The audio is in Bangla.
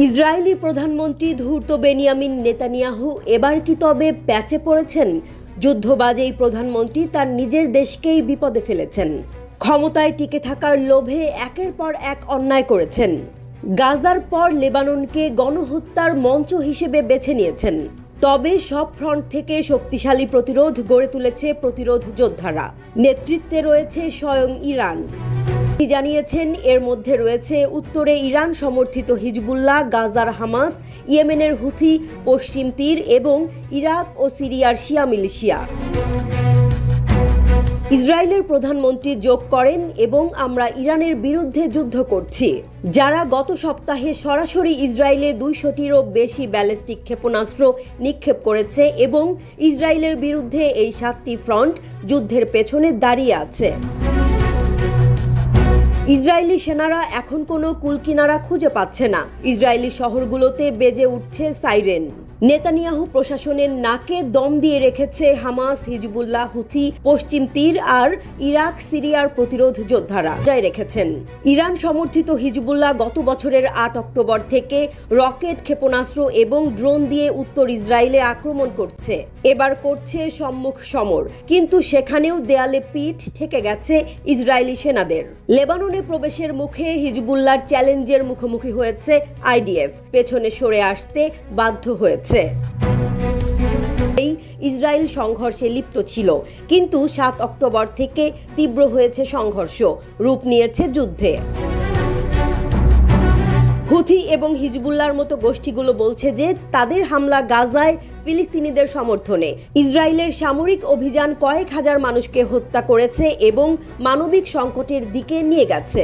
ইসরায়েলি প্রধানমন্ত্রী ধূর্ত বেনিয়ামিন নেতানিয়াহু এবার কি তবে প্যাচে পড়েছেন? যুদ্ধবাজ এই প্রধানমন্ত্রী তার নিজের দেশকেই বিপদে ফেলেছেন। ক্ষমতায় টিকে থাকার লোভে একের পর এক অন্যায় করেছেন। গাজার পর লেবাননকে গণহত্যার মঞ্চ হিসেবে বেছে নিয়েছেন। তবে সব ফ্রন্ট থেকে শক্তিশালী প্রতিরোধ গড়ে তুলেছে প্রতিরোধ যোদ্ধারা। নেতৃত্বে রয়েছে স্বয়ং ইরান। তিনি জানিয়েছেন এর মধ্যে রয়েছে উত্তরে ইরান সমর্থিত হিজবুল্লাহ, গাজার হামাস, ইয়েমেনের হুথি, পশ্চিম তীর এবং ইরাক ও সিরিয়ার শিয়া মিলিশিয়া। ইসরায়েলের প্রধানমন্ত্রী যোগ করেন এবং আমরা ইরানের বিরুদ্ধে যুদ্ধ করছি, যারা গত সপ্তাহে সরাসরি ইসরায়েলে 200টিরও বেশি ব্যালিস্টিক ক্ষেপণাস্ত্র নিক্ষেপ করেছে এবং ইসরায়েলের বিরুদ্ধে এই 7টি ফ্রন্ট যুদ্ধের পেছনে দাঁড়িয়ে আছে। ইসরায়েলি সেনারা এখন কোনো কুলকিনারা খুঁজে পাচ্ছে না। ইসরায়েলি শহরগুলোতে বেজে উঠছে সাইরেন। নেতানিয়াহু প্রশাসনের নাকে দম দিয়ে রেখেছে হামাস, হিজবুল্লাহ, হুথি, পশ্চিম তীর আর ইরাক সিরিয়ার প্রতিরোধ যোদ্ধারা বজায় রেখেছেন। ইরান সমর্থিত হিজবুল্লাহ গত বছরের 8 অক্টোবর থেকে রকেট, ক্ষেপণাস্ত্র এবং ড্রোন দিয়ে উত্তর ইসরায়েলে আক্রমণ করছে। এবার করছে সম্মুখ সমর, কিন্তু সেখানেও দেয়ালে পিঠ ঠেকে গেছে ইসরায়েলি সেনাদের। লেবাননে প্রবেশের মুখে হিজবুল্লাহর চ্যালেঞ্জের মুখোমুখি হয়েছে আইডিএফ, পেছনে সরে আসতে বাধ্য হয়েছে। এই ইসরায়েল সংঘর্ষে লিপ্ত ছিল, কিন্তু 7 অক্টোবর থেকে তীব্র হয়েছে সংঘর্ষ, রূপ নিয়েছে যুদ্ধে। হুথি এবং হিজবুল্লাহর মতো গোষ্ঠীগুলো বলছে যে তাদের হামলা গাজায় ফিলিস্তিনিদের সমর্থনে। ইসরায়েলের সামরিক অভিযান কয়েক হাজার মানুষকে হত্যা করেছে এবং মানবিক সংকটের দিকে নিয়ে গেছে।